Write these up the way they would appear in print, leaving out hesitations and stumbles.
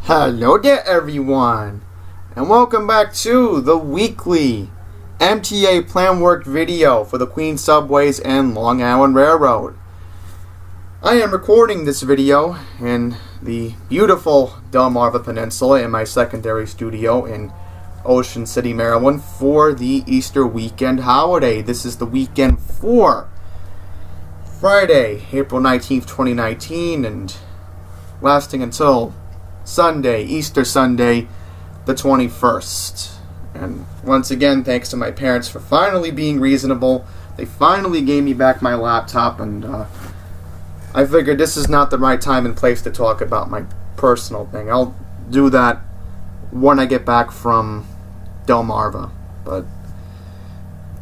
Hello there everyone, and welcome back to the weekly MTA plan work video for the Queens Subways and Long Island Railroad. I am recording this video in the beautiful Delmarva Peninsula in my secondary studio in Ocean City, Maryland for the Easter weekend holiday. This is the weekend for Friday, April 19th, 2019, and lasting until Sunday, Easter Sunday, the 21st. And once again, thanks to my parents for finally being reasonable. They finally gave me back my laptop, and I figured this is not the right time and place to talk about my personal thing. I'll do that when I get back from Delmarva. But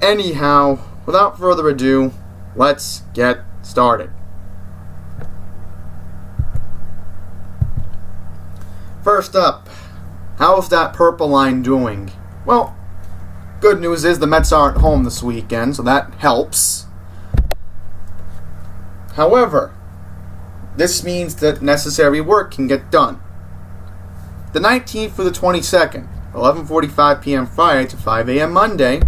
anyhow, without further ado, let's get started. First up, how's that purple line doing? Well, good news is the Mets aren't home this weekend, so that helps. However, this means that necessary work can get done. The 19th through the 22nd, 11:45 p.m. Friday to 5 a.m. Monday,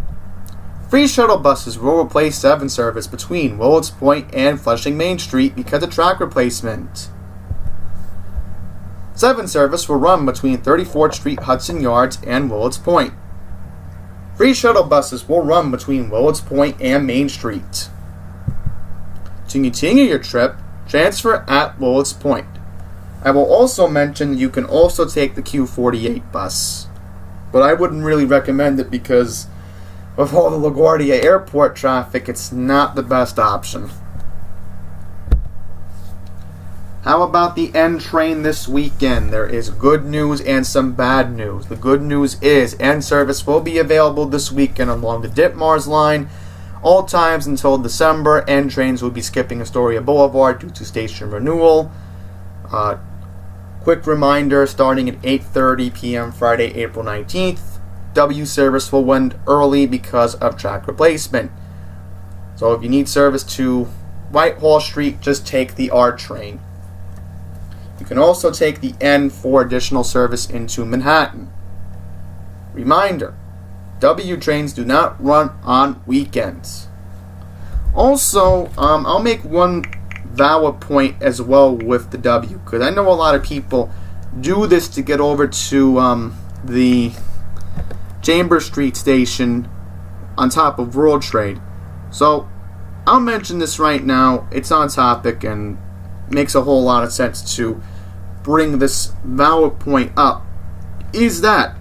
free shuttle buses will replace 7 service between Willets Point and Flushing Main Street because of track replacement. 7 service will run between 34th Street, Hudson Yards, and Willets Point. Free shuttle buses will run between Willets Point and Main Street. To continue your trip, transfer at Willets Point. I will also mention you can also take the Q48 bus, but I wouldn't really recommend it because of all the LaGuardia Airport traffic, it's not the best option. How about the N train this weekend? There is good news and some bad news. The good news is N service will be available this weekend along the Ditmars line. All times until December, N trains will be skipping Astoria Boulevard due to station renewal. Quick reminder, starting at 8:30 p.m. Friday, April 19th, W service will end early because of track replacement. So if you need service to Whitehall Street, just take the R train. You can also take the N for additional service into Manhattan. Reminder, W trains do not run on weekends. Also, I'll make one valid point as well with the W, because I know a lot of people do this to get over to the Chambers Street station on top of World Trade. So, I'll mention this right now. It's on topic and makes a whole lot of sense to bring this valid point up, is that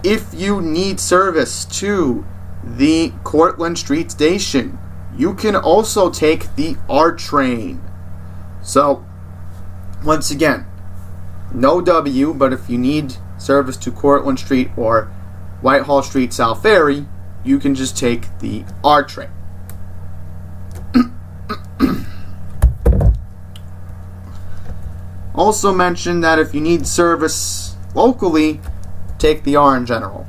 if you need service to the Cortlandt Street station, you can also take the R train. So, once again, no W, but if you need service to Cortlandt Street or Whitehall Street South Ferry, you can just take the R train. Also mention that if you need service locally, take the R in general.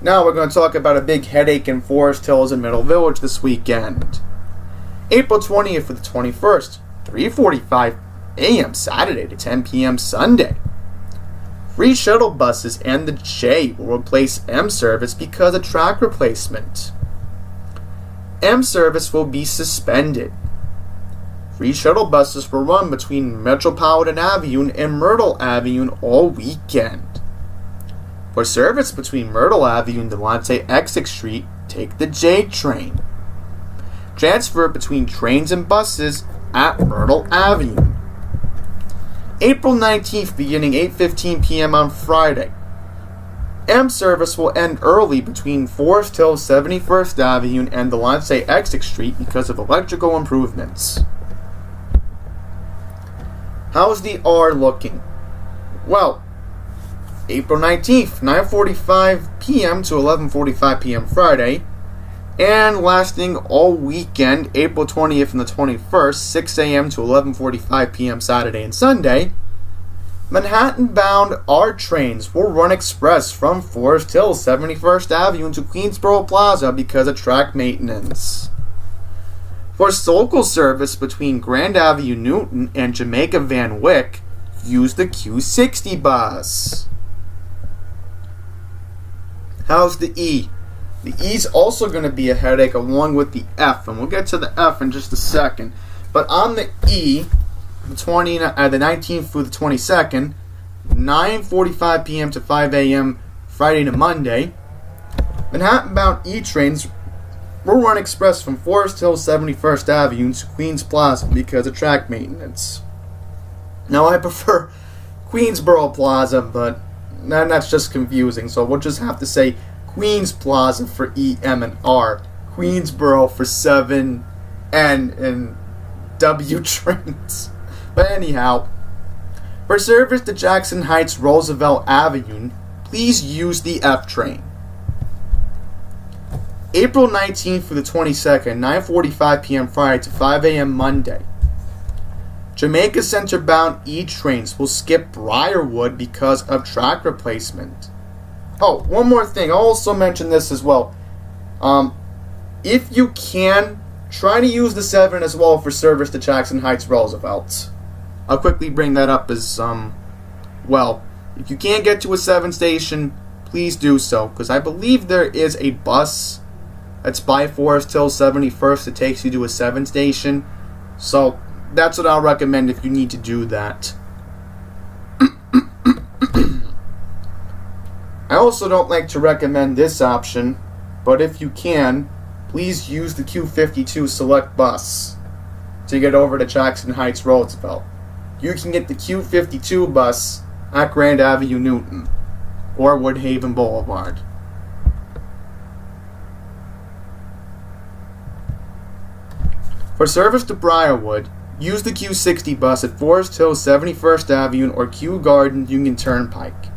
Now we're going to talk about a big headache in Forest Hills and Middle Village this weekend. April 20th to the 21st, 3:45 a.m. Saturday to 10 p.m. Sunday. Free shuttle buses and the J will replace M service because of track replacement. M service will be suspended. Free shuttle buses will run between Metropolitan Avenue and Myrtle Avenue all weekend. For service between Myrtle Avenue and Delonte Essex Street, take the J train. Transfer between trains and buses at Myrtle Avenue. April 19th, beginning 8:15 p.m. on Friday. M service will end early between Forest Hill 71st Avenue and Delonte Essex Street because of electrical improvements. How's the R looking? Well, April 19th, 9:45 p.m. to 11:45 p.m. Friday, and lasting all weekend, April 20th and the 21st, 6 a.m. to 11:45 p.m. Saturday and Sunday, Manhattan-bound R trains will run express from Forest Hill 71st Avenue to Queensboro Plaza because of track maintenance. For local service between Grand Avenue Newton and Jamaica Van Wyck, use the Q60 bus. How's the E? The E's also going to be a headache along with the F, and we'll get to the F in just a second. But on the E, the 19th through the 22nd, 9:45 p.m. to 5 a.m. Friday to Monday, Manhattan-bound E trains will run express from Forest Hill 71st Avenue to Queens Plaza because of track maintenance. Now, I prefer Queensboro Plaza, but that's just confusing, so we'll just have to say Queens Plaza for E, M, and R. Queensboro for 7 N and W trains. But anyhow, for service to Jackson Heights Roosevelt Avenue, please use the F train. April 19th through the 22nd, 9:45 p.m. Friday to 5 a.m. Monday. Jamaica Center bound E trains will skip Briarwood because of track replacement. Oh, one more thing. I'll also mention this as well. If you can, try to use the 7 as well for service to Jackson Heights Roosevelt. I'll quickly bring that up as, well, if you can't get to a 7 station, please do so, because I believe there is a bus that's by Forest Hill 71st that takes you to a 7 station. So that's what I'll recommend if you need to do that. I also don't like to recommend this option, but if you can, please use the Q52 Select bus to get over to Jackson Heights Roosevelt. You can get the Q52 bus at Grand Avenue Newton or Woodhaven Boulevard. For service to Briarwood, use the Q60 bus at Forest Hill 71st Avenue or Kew Garden Union Turnpike.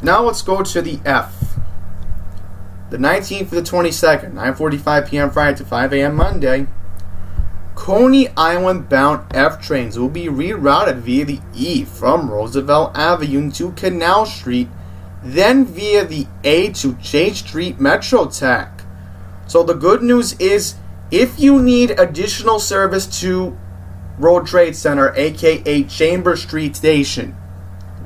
Now let's go to the F. The 19th to the 22nd, 9:45 p.m. Friday to 5 a.m. Monday. Coney Island bound F trains will be rerouted via the E from Roosevelt Avenue to Canal Street, then via the A to J Street MetroTech. So the good news is, if you need additional service to World Trade Center, aka Chamber Street Station,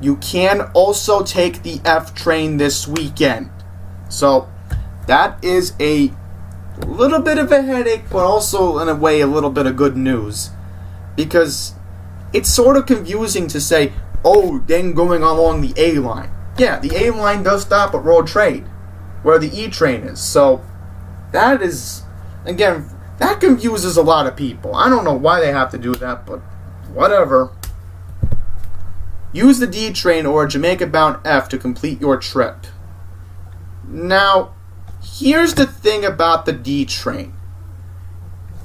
you can also take the F train this weekend. So that is a little bit of a headache, but also in a way a little bit of good news, because it's sort of confusing to say, oh, then going along the A line. Yeah, the A line does stop at World Trade, where the E train is. So that is, again, that confuses a lot of people. I don't know why they have to do that, but whatever. Use the D train or a Jamaica-bound F to complete your trip. Now, here's the thing about the D train.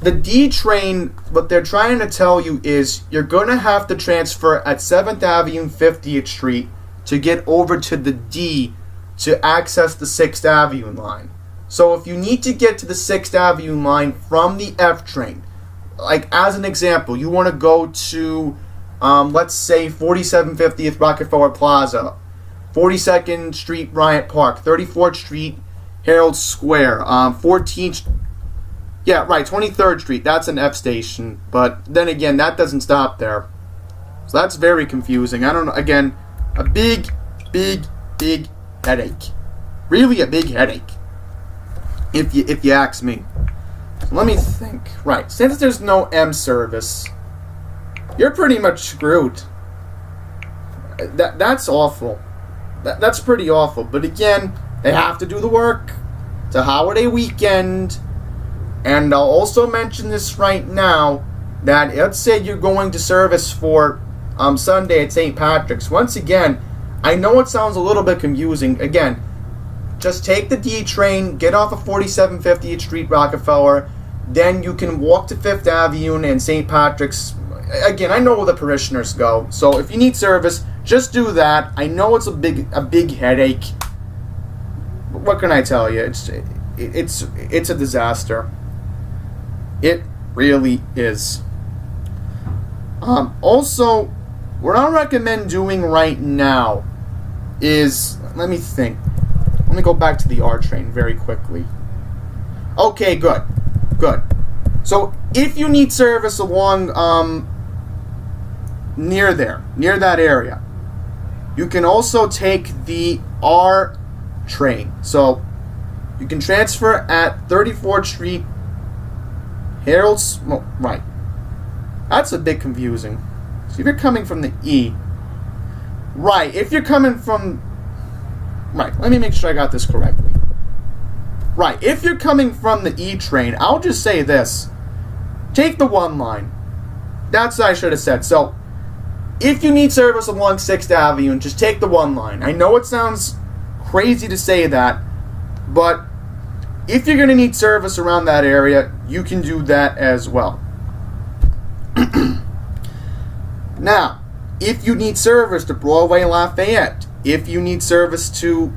The D train, what they're trying to tell you is you're going to have to transfer at 7th Avenue, 50th Street to get over to the D to access the 6th Avenue line. So if you need to get to the 6th Avenue line from the F train, like as an example, you want to go to, let's say, 4750th Rockefeller Plaza, 42nd Street Bryant Park, 34th Street Herald Square, 23rd Street, that's an F station, but then again, that doesn't stop there. So that's very confusing. I don't know, again, a big headache. Really a big headache, if you ask me. So let me think. Right, since there's no M service, you're pretty much screwed. That's awful. That's pretty awful. But again, they have to do the work. It's a holiday weekend. And I'll also mention this right now, that let's say you're going to service for Sunday at St. Patrick's. Once again, I know it sounds a little bit confusing. Again, just take the D train, get off of 4750th Street Rockefeller, then you can walk to 5th Avenue and St. Patrick's. Again, I know where the parishioners go, so if you need service, just do that. I know it's a big headache. What can I tell you? It's a disaster. It really is. Also, what I recommend doing right now is, let me think. Let me go back to the R train very quickly. Okay, good. So if you need service along near that area, you can also take the R train. So you can transfer at 34th Street, Harold's, well, right. That's a bit confusing. So if you're coming from the E, right, if you're coming from, right, let me make sure I got this correctly. Right, if you're coming from the E train, I'll just say this. Take the 1 line. That's what I should have said. So, if you need service along 6th Avenue, just take the 1 line. I know it sounds crazy to say that, but if you're going to need service around that area, you can do that as well. Now, if you need service to Broadway and Lafayette, if you need service to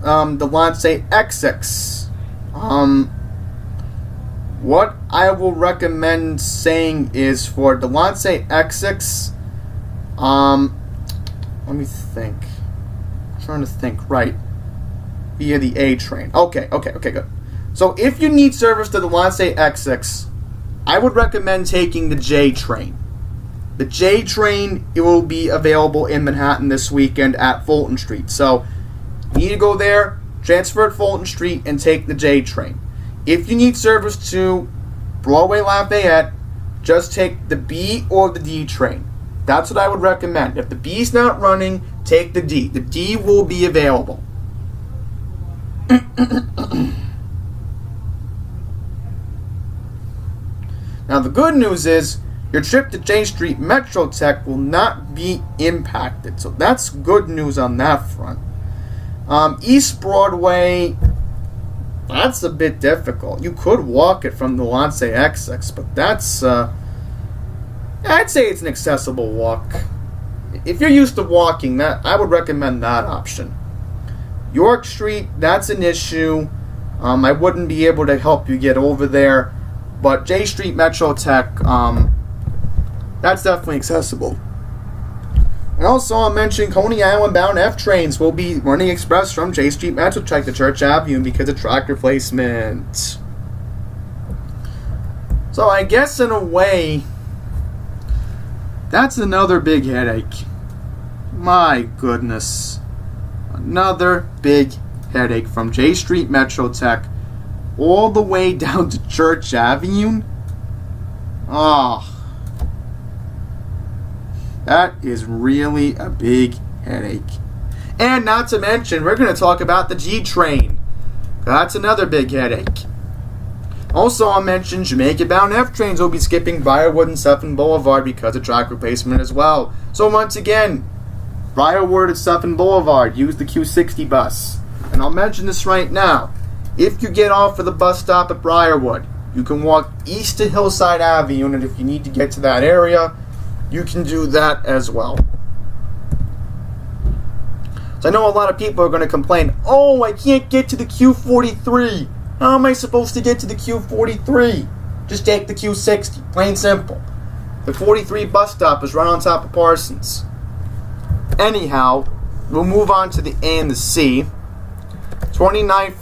the Lancet X6, what I will recommend saying is for the Lancet X6, let me think. I'm trying to think. Right. Via the A train. Okay, good. So if you need service to the Lancet X6, I would recommend taking the J train. The J train, it will be available in Manhattan this weekend at Fulton Street. So you need to go there, transfer at Fulton Street, and take the J train. If you need service to Broadway Lafayette, just take the B or the D train. That's what I would recommend. If the B's not running, take the D. The D will be available. Now the good news is your trip to J Street Metro Tech will not be impacted. So that's good news on that front. East Broadway, that's a bit difficult. You could walk it from the Lancet X6, but that's, I'd say it's an accessible walk. If you're used to walking, that I would recommend that option. York Street, that's an issue. I wouldn't be able to help you get over there, but J Street Metro Tech, that's definitely accessible. And also, I'll mention Coney Island bound F trains will be running express from J Street Metro Tech to Church Avenue because of track replacement. So I guess in a way, that's another big headache. My goodness. Another big headache from J Street Metro Tech all the way down to Church Avenue. Oh. That is really a big headache. And not to mention, we're going to talk about the G train. That's another big headache. Also, I'll mention Jamaica-bound F trains will be skipping Briarwood and Sutphin Boulevard because of track replacement as well. So once again, Briarwood and Sutphin Boulevard, use the Q60 bus. And I'll mention this right now. If you get off at the bus stop at Briarwood, you can walk east to Hillside Avenue, and if you need to get to that area, you can do that as well. So I know a lot of people are going to complain, oh, I can't get to the Q43. How am I supposed to get to the Q43? Just take the Q60, plain simple. The 43 bus stop is right on top of Parsons. Anyhow, we'll move on to the A and the C. 19th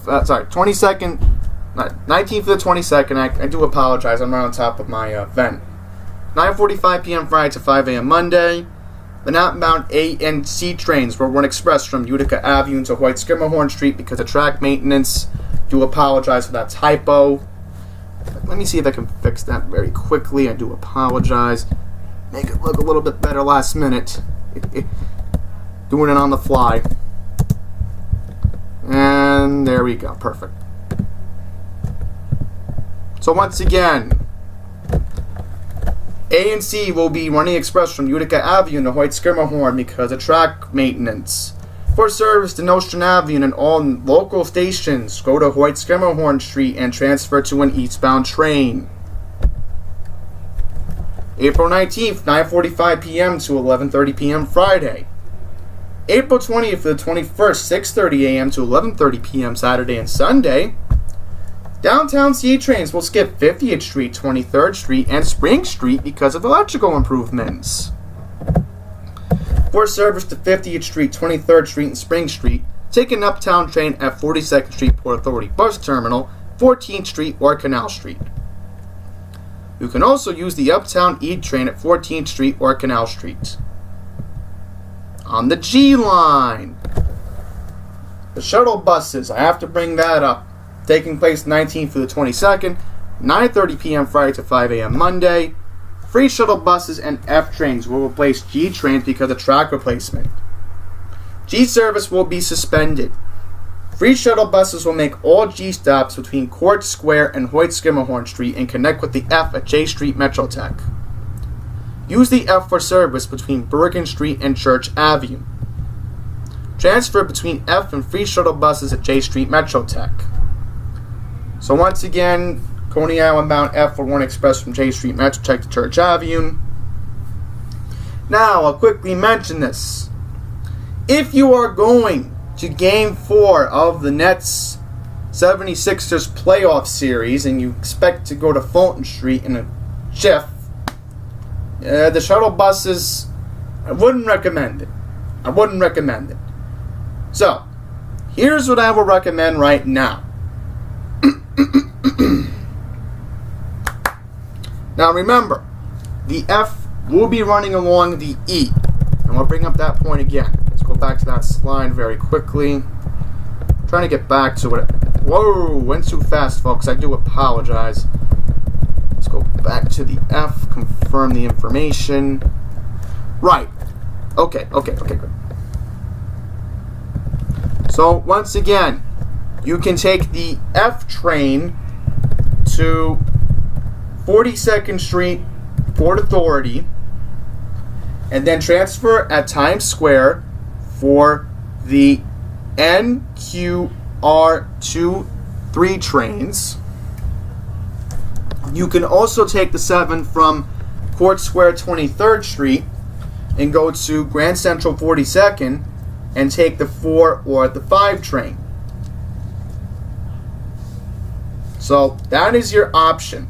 to the 22nd, I do apologize, I'm right on top of my event. 9:45 p.m. Friday to 5 a.m. Monday. The outbound A and C trains will run express from Utica Avenue to White Skimmerhorn Street because of track maintenance. Do apologize for that typo. Let me see if I can fix that very quickly. I do apologize. Make it look a little bit better last minute. Doing it on the fly. And there we go. Perfect. So once again, A and C will be running express from Utica Avenue to White Skimmerhorn because of track maintenance. For service to Nostrand Avenue and all local stations, go to White Skimmerhorn Street and transfer to an eastbound train. April 19th, 9:45 p.m. to 11:30 p.m. Friday. April 20th to the 21st, 6:30 a.m. to 11:30 p.m. Saturday and Sunday. Downtown C trains will skip 50th Street, 23rd Street, and Spring Street because of electrical improvements. For service to 50th Street, 23rd Street, and Spring Street, take an uptown train at 42nd Street Port Authority Bus Terminal, 14th Street, or Canal Street. You can also use the Uptown E train at 14th Street or Canal Street. On the G line, the shuttle buses, I have to bring that up. Taking place 19th through the 22nd, 9:30 p.m. Friday to 5 a.m. Monday. Free shuttle buses and F trains will replace G trains because of track replacement. G service will be suspended. Free shuttle buses will make all G stops between Court Square and Hoyt-Schermerhorn Street and connect with the F at J Street Metrotech. Use the F for service between Bergen Street and Church Avenue. Transfer between F and free shuttle buses at J Street Metrotech. So once again, Coney Island bound F will run express from J Street Metrotech to Church Avenue. Now, I'll quickly mention this. If you are going to Game 4 of the Nets 76ers playoff series and you expect to go to Fulton Street in a jiff, the shuttle buses, I wouldn't recommend it. So, here's what I will recommend right now. Now remember, the F will be running along the E. And we'll bring up that point again. Let's go back to that slide very quickly. I'm trying to get back to it. Whoa, went too fast, folks. I do apologize. Let's go back to the F, confirm the information. Right. Okay, good. So, once again, you can take the F train to 42nd Street, Port Authority, and then transfer at Times Square for the NQR23 trains. You can also take the 7 from Court Square 23rd Street and go to Grand Central 42nd and take the 4 or the 5 train. So that is your option.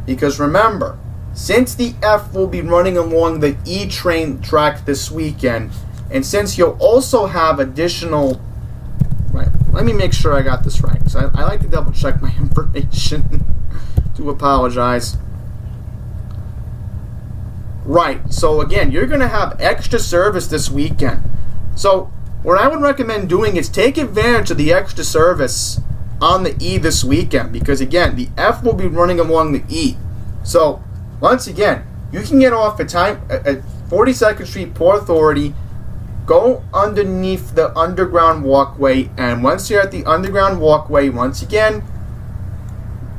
Because remember, since the F will be running along the E train track this weekend, and since you'll also have additional... Right, let me make sure I got this right. So I like to double check my information. Do apologize. Right, so again, you're going to have extra service this weekend. So what I would recommend doing is take advantage of the extra service on the E this weekend, because again, the F will be running along the E. So once again, you can get off at 42nd Street, Port Authority, go underneath the underground walkway, and once you're at the underground walkway, once again,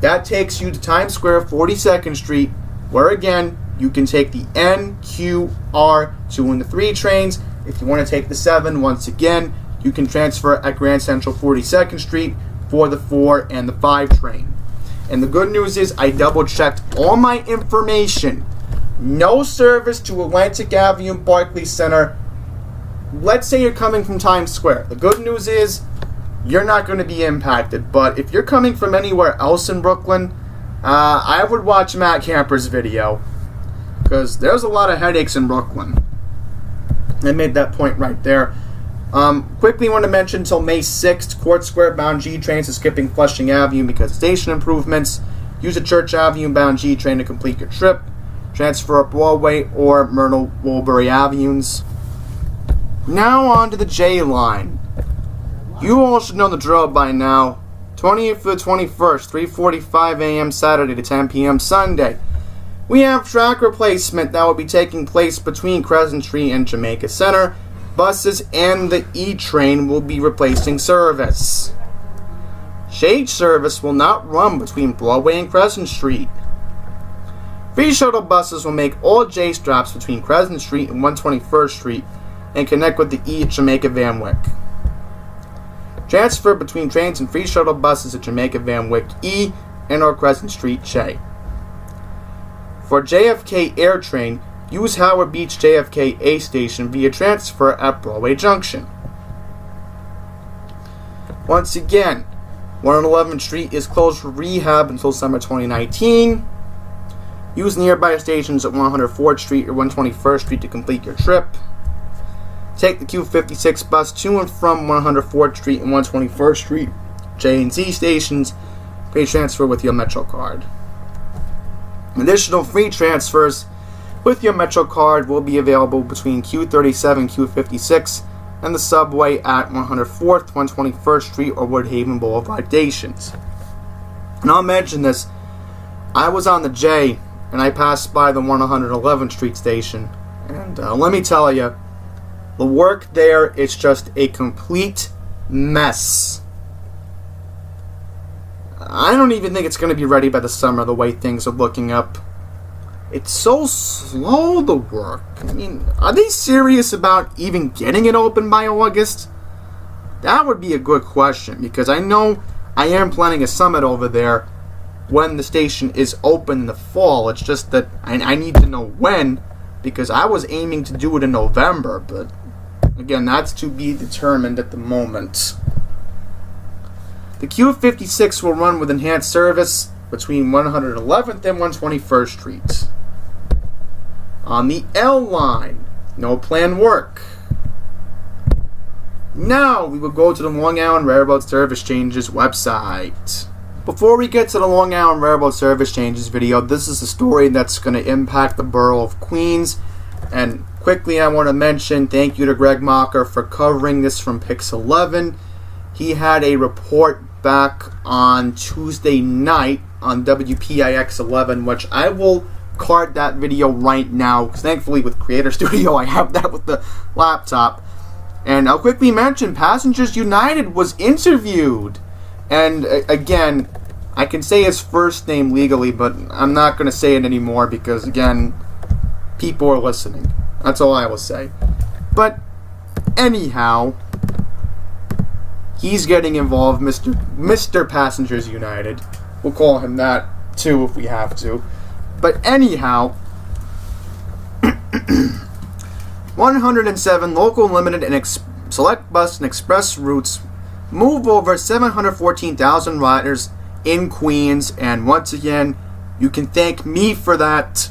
that takes you to Times Square, 42nd Street, where again, you can take the NQR2 and the 3 trains. If you want to take the 7, once again, you can transfer at Grand Central 42nd Street for the 4 and the 5 train. And the good news is I double checked all my information. No service to Atlantic Avenue and Barclays Center. Let's say you're coming from Times Square. The good news is you're not going to be impacted. But if you're coming from anywhere else in Brooklyn, I would watch Matt Camper's video, because there's a lot of headaches in Brooklyn. I made that point right there. Quickly want to mention until May 6th, Court Square bound G trains are skipping Flushing Avenue because of station improvements. Use a Church Avenue bound G train to complete your trip. Transfer up Broadway or Myrtle Woolbury Avenues. Now on to the J line. You all should know the drill by now. 20th to the 21st, 3:45 a.m. Saturday to 10 p.m. Sunday. We have track replacement that will be taking place between Crescent Street and Jamaica Center. Buses and the E train will be replacing service. Shade service will not run between Broadway and Crescent Street. Free shuttle buses will make all J stops between Crescent Street and 121st Street and connect with the E at Jamaica Van Wyck. Transfer between trains and free shuttle buses at Jamaica Van Wyck E and or Crescent Street J. For JFK Air Train, use Howard Beach JFK A Station via transfer at Broadway Junction. Once again, 111th Street is closed for rehab until summer 2019. Use nearby stations at 104th Street or 121st Street to complete your trip. Take the Q56 bus to and from 104th Street and 121st Street J and Z stations. Pay transfer with your Metro card. Additional free transfers with your Metro card will be available between Q37 and Q56 and the subway at 104th, 121st Street, or Woodhaven Boulevard stations. And I'll mention this. I was on the J, and I passed by the 111th Street station. And let me tell you, the work there is just a complete mess. I don't even think it's going to be ready by the summer, the way things are looking up. It's so slow, the work. I mean, are they serious about even getting it open by August? That would be a good question, because I know I am planning a summit over there when the station is open in the fall. It's just that I need to know when, because I was aiming to do it in November, but again, that's to be determined at the moment. The Q56 will run with enhanced service between 111th and 121st Streets. On the L line, no planned work. Now we will go to the Long Island Railroad Service Changes website. Before we get to the Long Island Railroad Service Changes video, this is a story that's going to impact the borough of Queens. And quickly I want to mention thank you to Greg Mocker for covering this from Pix 11. He had a report back on Tuesday night on WPIX 11, which I will card that video right now, because thankfully with Creator Studio I have that with the laptop. And I'll quickly mention Passengers United was interviewed. And again, I can say his first name legally, but I'm not going to say it anymore because, again, people are listening. That's all I will say. But anyhow, he's getting involved, Mr. Passengers United. We'll call him that too if we have to. But anyhow, 107 local, limited, and select bus and express routes move over 714,000 riders in Queens, and once again, you can thank me for that.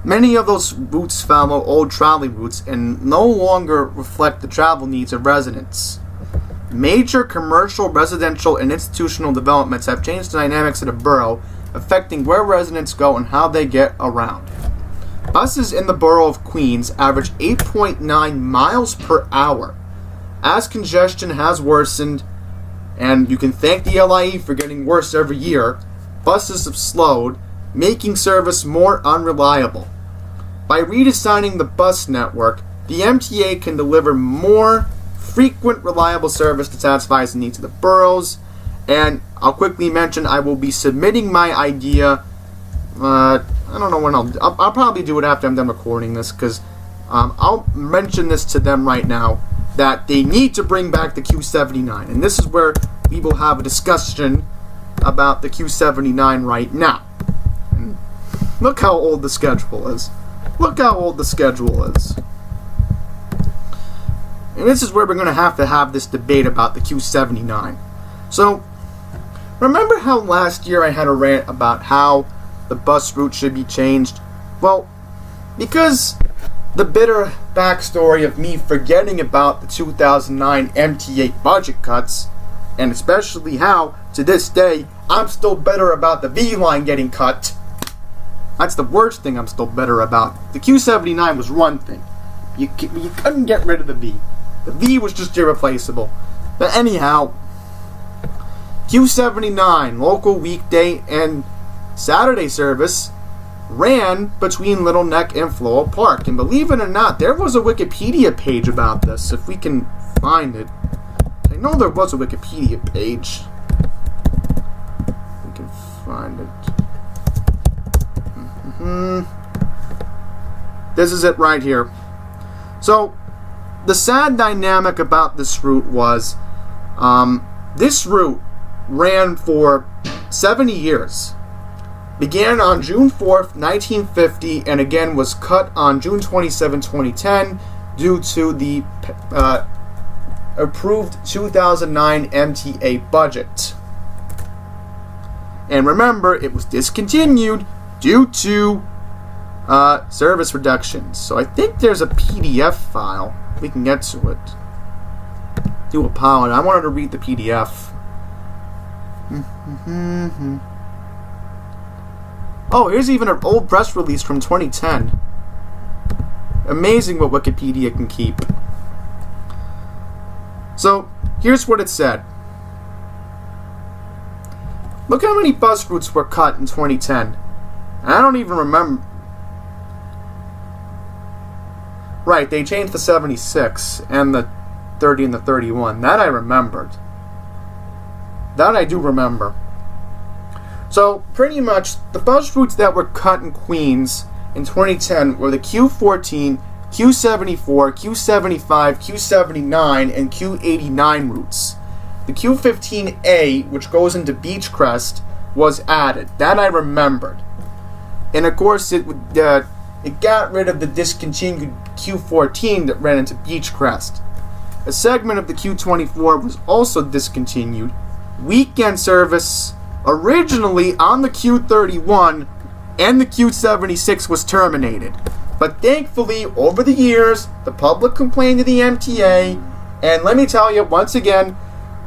Many of those routes follow old trolley routes and no longer reflect the travel needs of residents. Major commercial, residential, and institutional developments have changed the dynamics of the borough, affecting where residents go and how they get around. Buses in the borough of Queens average 8.9 miles per hour. As congestion has worsened, and you can thank the LIE for getting worse every year, buses have slowed, making service more unreliable. By redesigning the bus network, the MTA can deliver more frequent, reliable service that satisfies the needs of the boroughs. And I'll quickly mention I will be submitting my idea. I don't know when I'll probably do it after I'm done recording this, because I'll mention this to them right now, that they need to bring back the Q79. And this is where we will have a discussion about the Q79 right now. And look how old the schedule is. Look how old the schedule is. And this is where we're going to have this debate about the Q79. So, remember how last year I had a rant about how the bus route should be changed? Well, because the bitter backstory of me forgetting about the 2009 MTA budget cuts, and especially how, to this day, I'm still bitter about the V line getting cut. That's the worst thing I'm still bitter about. The Q79 was one thing. You couldn't get rid of the V. The V was just irreplaceable. But anyhow, Q79, local weekday and Saturday service, ran between Little Neck and Floral Park. And believe it or not, there was a Wikipedia page about this, if we can find it. I know there was a Wikipedia page. We can find it. This is it right here. So, the sad dynamic about this route was, this route ran for 70 years. Began on June 4th, 1950, and again was cut on June 27, 2010, due to the approved 2009 MTA budget. And remember, it was discontinued due to service reductions. So I think there's a PDF file. We can get to it. Do apologize. I wanted to read the PDF. Oh, here's even an old press release from 2010. Amazing what Wikipedia can keep. So, here's what it said. Look how many bus routes were cut in 2010. I don't even remember. Right, they changed the 76 and the 30 and the 31. That I remembered. That I do remember. So, pretty much, the bus routes that were cut in Queens in 2010 were the Q14, Q74, Q75, Q79, and Q89 routes. The Q15A, which goes into Beechcrest, was added. That I remembered. And of course, it got rid of the discontinued Q14 that ran into Beechcrest. A segment of the Q24 was also discontinued. Weekend service, originally on the Q31 and the Q76, was terminated. But thankfully, over the years, the public complained to the MTA, and let me tell you, once again,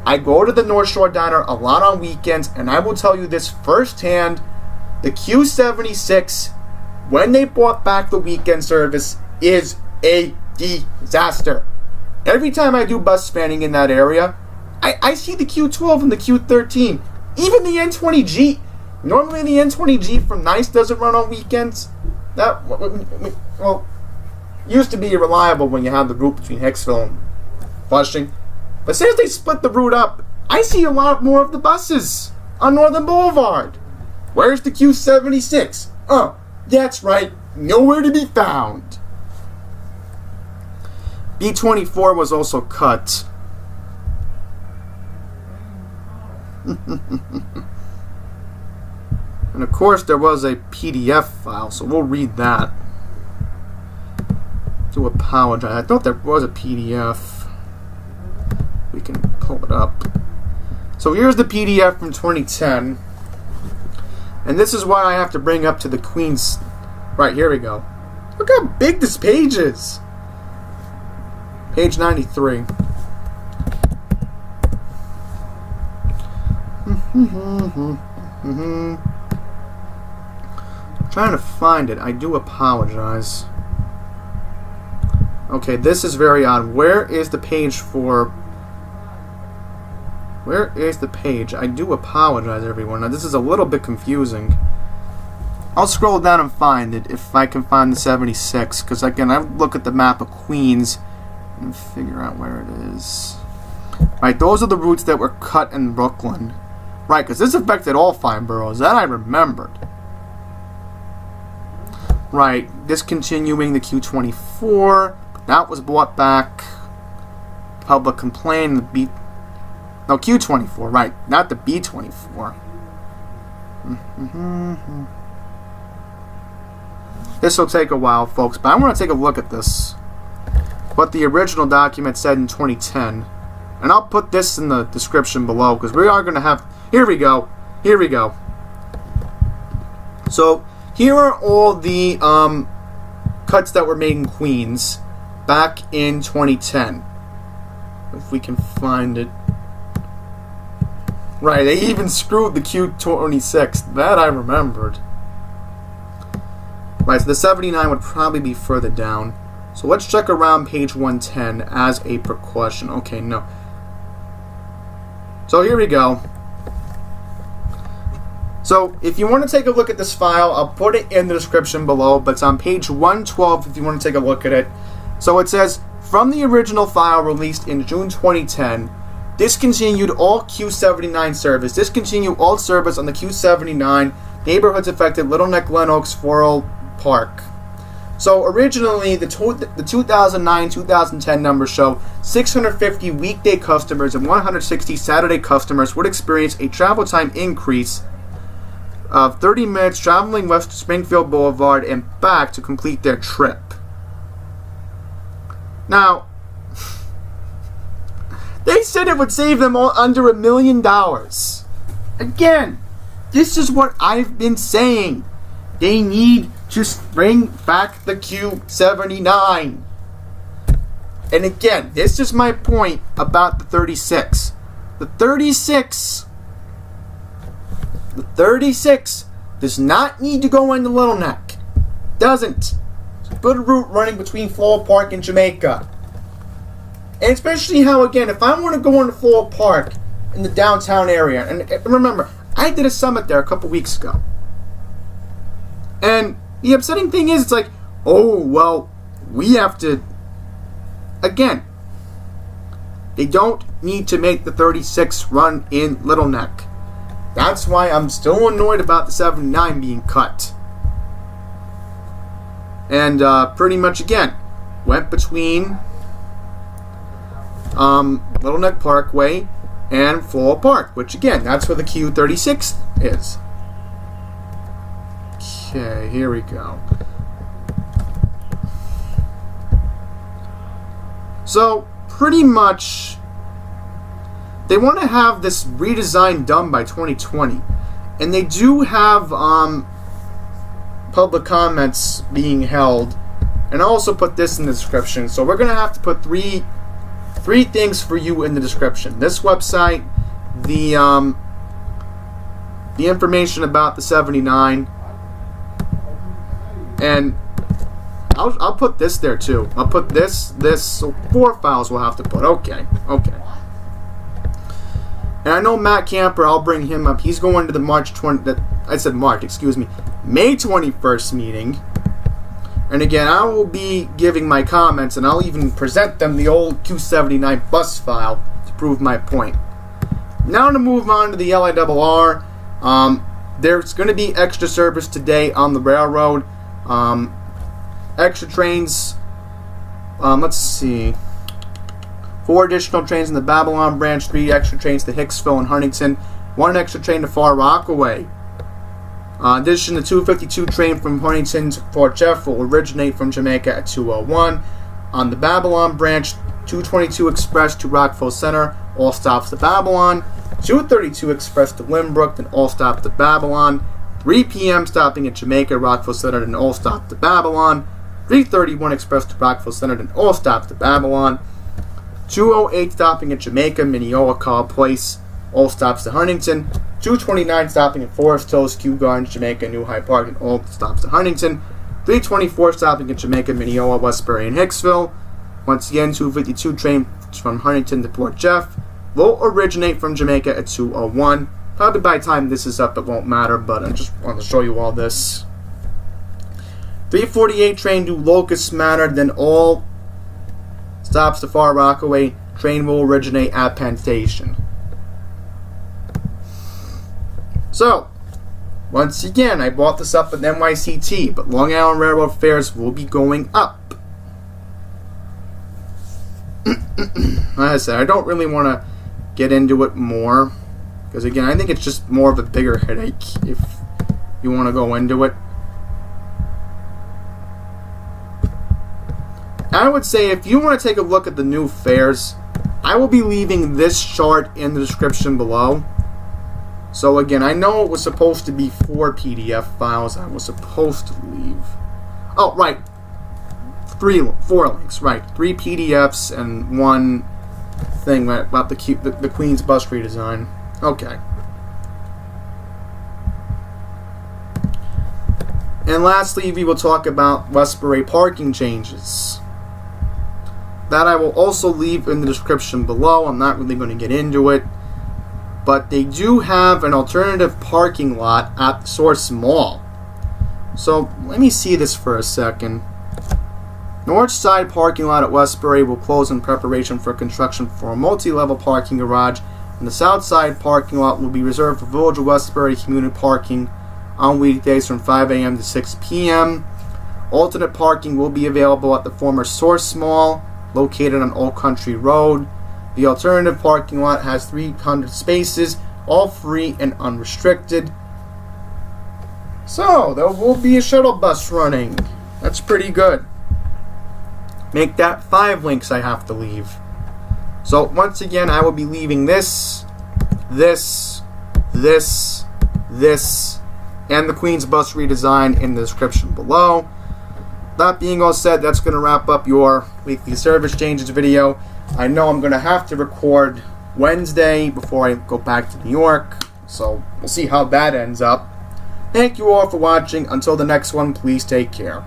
I go to the North Shore Diner a lot on weekends, and I will tell you this firsthand, the Q76, when they brought back the weekend service, is a disaster. Every time I do bus spanning in that area, I see the Q12 and the Q13, even the N20G. Normally the N20G from Nice doesn't run on weekends. That, well, used to be reliable when you had the route between Hicksville and Flushing. But since they split the route up, I see a lot more of the buses on Northern Boulevard. Where's the Q76? Oh, that's right, nowhere to be found. B24 was also cut. And of course there was a PDF file, so we'll read that. Do apologize. I thought there was a PDF. We can pull it up. So here's the PDF from 2010. And this is what I have to bring up to the Queen's. Right, here we go. Look how big this page is. Page 93. I'm trying to find it. I do apologize. Okay, this is very odd. Where is the page for... Where is the page? I do apologize, everyone. Now, this is a little bit confusing. I'll scroll down and find it if I can find the 76. Because, again, I look at the map of Queens and figure out where it is. Right, those are the routes that were cut in Brooklyn. Right, because this affected all 5 boroughs. That I remembered. Right, discontinuing the Q24. That was brought back. Public complaint. The B... No, Q24, right. Not the B24. This will take a while, folks, but I want to take a look at this. What the original document said in 2010. And I'll put this in the description below, because we are going to have... Here we go. Here we go. So, here are all the cuts that were made in Queens back in 2010. If we can find it. Right, they even screwed the Q26. That I remembered. Right, so the 79 would probably be further down. So let's check around page 110 as a precaution. Okay, no. So here we go. So if you want to take a look at this file, I'll put it in the description below, but it's on page 112 if you want to take a look at it. So it says, from the original file released in June 2010, discontinued all Q79 service. Discontinue all service on the Q79. Neighborhoods affected: Little Neck, Glen Oaks, Floral Park. So originally, the 2009-2010 numbers show 650 weekday customers and 160 Saturday customers would experience a travel time increase of 30 minutes traveling west to Springfield Boulevard and back to complete their trip. Now, they said it would save them all under $1 million. Again, this is what I've been saying. They need to bring back the Q79. And again, this is my point about the 36. The 36, Does not need to go into Little Neck. Doesn't. It's a good route running between Floral Park and Jamaica. And especially how, again, if I want to go into Floral Park in the downtown area, and remember, I did a summit there a couple weeks ago. And the upsetting thing is, it's like, oh, well, we have to, again, they don't need to make the 36 run in Little Neck. That's why I'm still annoyed about the 79 being cut. And pretty much, again, went between Little Neck Parkway and Floral Park, which, again, that's where the Q36 is. Okay, here we go. So, pretty much, they want to have this redesign done by 2020. And they do have public comments being held. And I also put this in the description. So we're going to have to put three things for you in the description. This website, the information about the 79, and I'll put this there too. I'll put this, so 4 files we'll have to put. Okay. And I know Matt Camper, I'll bring him up. He's going to the May 21st meeting. And again, I will be giving my comments, and I'll even present them the old Q79 bus file to prove my point. Now to move on to the LIRR. There's going to be extra service today on the railroad. Extra trains. Let's see. 4 additional trains in the Babylon branch, 3 extra trains to Hicksville and Huntington, 1 extra train to Far Rockaway. In addition, the 252 train from Huntington to Fort Jeff will originate from Jamaica at 2:01. On the Babylon branch, 222 Express to Rockville Center, all stops to Babylon. 232 Express to Lynbrook, then all stops to Babylon. 3 p.m. stopping at Jamaica, Rockville Center, then all stops to Babylon. 331 Express to Rockville Center, then all stops to Babylon. 208 stopping at Jamaica, Mineola, Call Place, all stops to Huntington. 229 stopping at Forest Hills, Kew Gardens, Jamaica, New Hyde Park, and all stops to Huntington. 324 stopping at Jamaica, Mineola, Westbury, and Hicksville. Once again, 252 train from Huntington to Port Jeff will originate from Jamaica at 2:01. Probably by the time this is up, it won't matter, but I just want to show you all this. 348 train to Locust Manor, then all stops to Far Rockaway. Train will originate at Penn Station. So, once again, I brought this up at NYCT, but Long Island Railroad fares will be going up. Like I said, I don't really want to get into it more, because again, I think it's just more of a bigger headache if you want to go into it. I would say if you want to take a look at the new fares, I will be leaving this chart in the description below. So again, I know it was supposed to be 4 PDF files I was supposed to leave. Oh, right. 4 links, right. 3 PDFs and 1 thing about the Queen's Bus Redesign. Okay. And lastly, we will talk about Westbury parking changes. That I will also leave in the description below. I'm not really going to get into it. But they do have an alternative parking lot at the Source Mall. So, let me see this for a second. North side parking lot at Westbury will close in preparation for construction for a multi-level parking garage. And the south side parking lot will be reserved for Village of Westbury community parking on weekdays from 5 a.m. to 6 p.m. Alternate parking will be available at the former Source Mall, located on Old Country Road. The alternative parking lot has 300 spaces, all free and unrestricted. So, there will be a shuttle bus running. That's pretty good. Make that 5 links I have to leave. So, once again, I will be leaving this, and the Queen's Bus Redesign in the description below. That being all said, that's going to wrap up your weekly service changes video. I know I'm going to have to record Wednesday before I go back to New York, so we'll see how that ends up. Thank you all for watching. Until the next one, please take care.